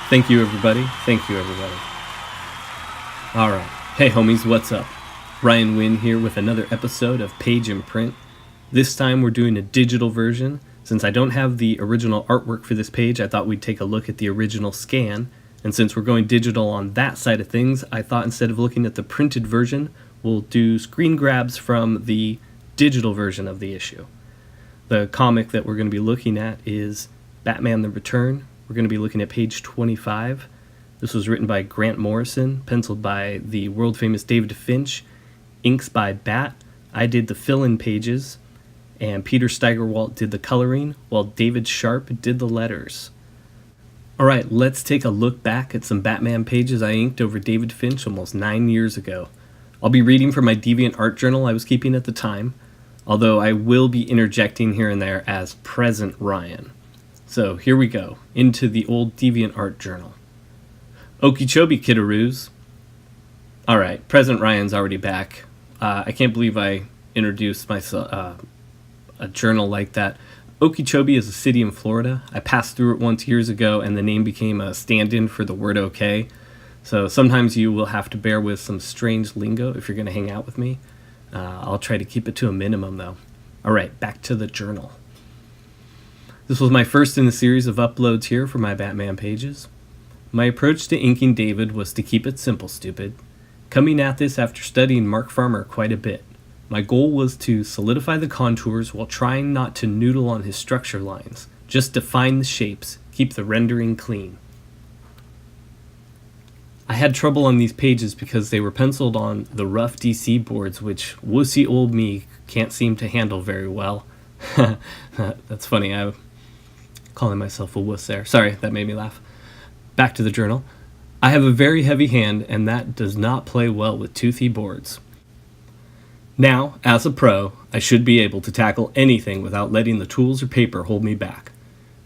Thank you, everybody. Thank you, everybody. All right. Hey, homies, what's up? Ryan Wynn here with another episode of Page and Print. This time we're doing a digital version. Since I don't have the original artwork for this page, I thought we'd take a look at the original scan. And since we're going digital on that side of things, I thought instead of looking at the printed version, we'll do screen grabs from the digital version of the issue. The comic that we're going to be looking at is Batman the Return. We're going to be looking at page 25. This was written by Grant Morrison, penciled by the world-famous David Finch, inks by Bat. I did the fill-in pages, and Peter Steigerwalt did the coloring, while David Sharp did the letters. Alright, let's take a look back at some Batman pages I inked over David Finch almost 9 years ago. I'll be reading from my DeviantArt journal I was keeping at the time, although I will be interjecting here and there as present Ryan. So here we go, into the old DeviantArt journal. Okeechobee, kiddaroos. Alright, present Ryan's already back. I can't believe I introduced myself a journal like that. Okeechobee is a city in Florida. I passed through it once years ago, and the name became a stand-in for the word okay. So sometimes you will have to bear with some strange lingo if you're going to hang out with me. I'll try to keep it to a minimum, though. Alright, back to the journal. This was my first in a series of uploads here for my Batman pages. My approach to inking David was to keep it simple, stupid. Coming at this after studying Mark Farmer quite a bit. My goal was to solidify the contours while trying not to noodle on his structure lines. Just define the shapes, keep the rendering clean. I had trouble on these pages because they were penciled on the rough DC boards, which wussy old me can't seem to handle very well. That's funny, I'm calling myself a wuss there. Sorry, that made me laugh. Back to the journal. I have a very heavy hand, and that does not play well with toothy boards. Now, as a pro, I should be able to tackle anything without letting the tools or paper hold me back.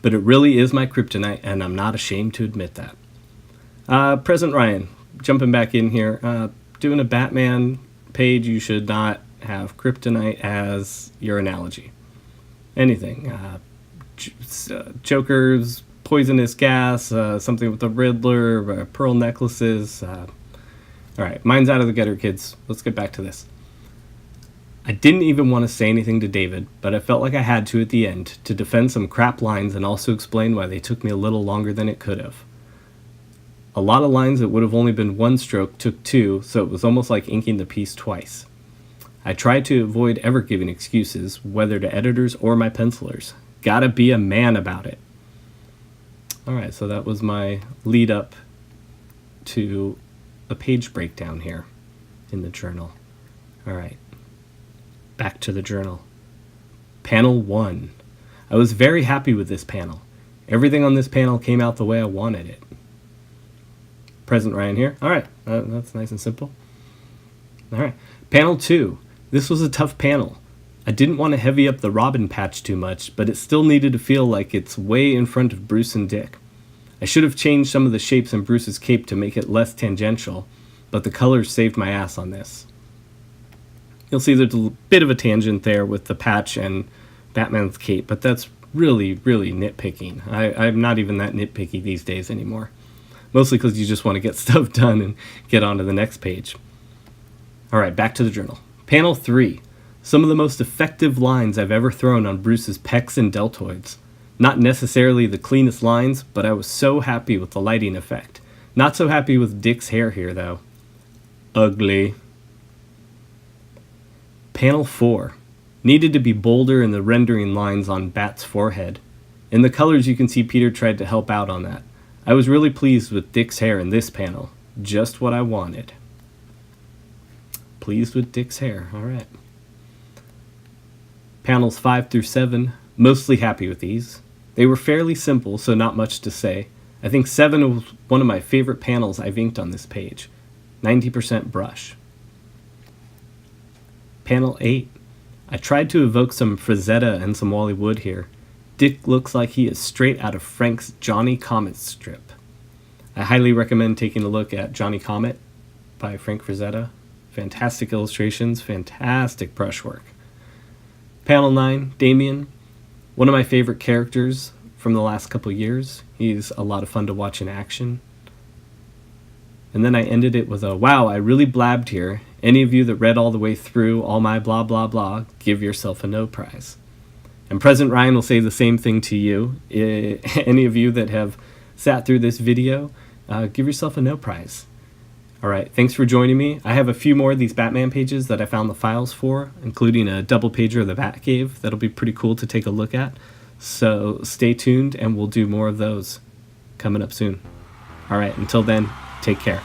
But it really is my kryptonite, and I'm not ashamed to admit that. Present Ryan, jumping back in here. Doing a Batman page, you should not have kryptonite as your analogy. Anything. Chokers, poisonous gas, something with the Riddler, pearl necklaces. Alright, mine's out of the gutter, kids. Let's get back to this. I didn't even want to say anything to David, but I felt like I had to at the end to defend some crap lines and also explain why they took me a little longer than it could have. A lot of lines that would have only been one stroke took two, so it was almost like inking the piece twice. I tried to avoid ever giving excuses, whether to editors or my pencilers. Gotta be a man about it. Alright, so that was my lead up to a page breakdown here in the journal. Alright, back to the journal. Panel 1. I was very happy with this panel. Everything on this panel came out the way I wanted it. Present Ryan here. Alright, that's nice and simple. Alright, panel 2. This was a tough panel. I didn't want to heavy up the Robin patch too much, but it still needed to feel like it's way in front of Bruce and Dick. I should have changed some of the shapes in Bruce's cape to make it less tangential, but the colors saved my ass on this. You'll see there's a bit of a tangent there with the patch and Batman's cape, but that's really, really nitpicking. I'm not even that nitpicky these days anymore. Mostly because you just want to get stuff done and get on to the next page. Alright, back to the journal. Panel 3. Some of the most effective lines I've ever thrown on Bruce's pecs and deltoids. Not necessarily the cleanest lines, but I was so happy with the lighting effect. Not so happy with Dick's hair here, though. Ugly. Panel 4. Needed to be bolder in the rendering lines on Bat's forehead. In the colors you can see Peter tried to help out on that. I was really pleased with Dick's hair in this panel. Just what I wanted. Pleased with Dick's hair, alright. Panels 5 through 7, mostly happy with these. They were fairly simple, so not much to say. I think 7 was one of my favorite panels I've inked on this page. 90% brush. Panel 8. I tried to evoke some Frazetta and some Wally Wood here. Dick looks like he is straight out of Frank's Johnny Comet strip. I highly recommend taking a look at Johnny Comet by Frank Frazetta. Fantastic illustrations, fantastic brushwork. Panel 9, Damien. One of my favorite characters from the last couple years. He's a lot of fun to watch in action. And then I ended it with a, wow, I really blabbed here. Any of you that read all the way through all my blah, blah, blah, give yourself a no prize. And President Ryan will say the same thing to you. Any of you that have sat through this video, give yourself a no prize. All right, thanks for joining me. I have a few more of these Batman pages that I found the files for, including a double pager of the Batcave. That'll be pretty cool to take a look at. So stay tuned, and we'll do more of those coming up soon. All right, until then, take care.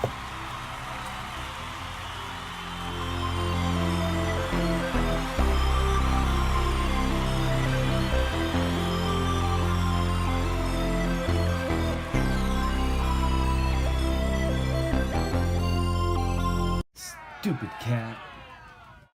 Stupid cat.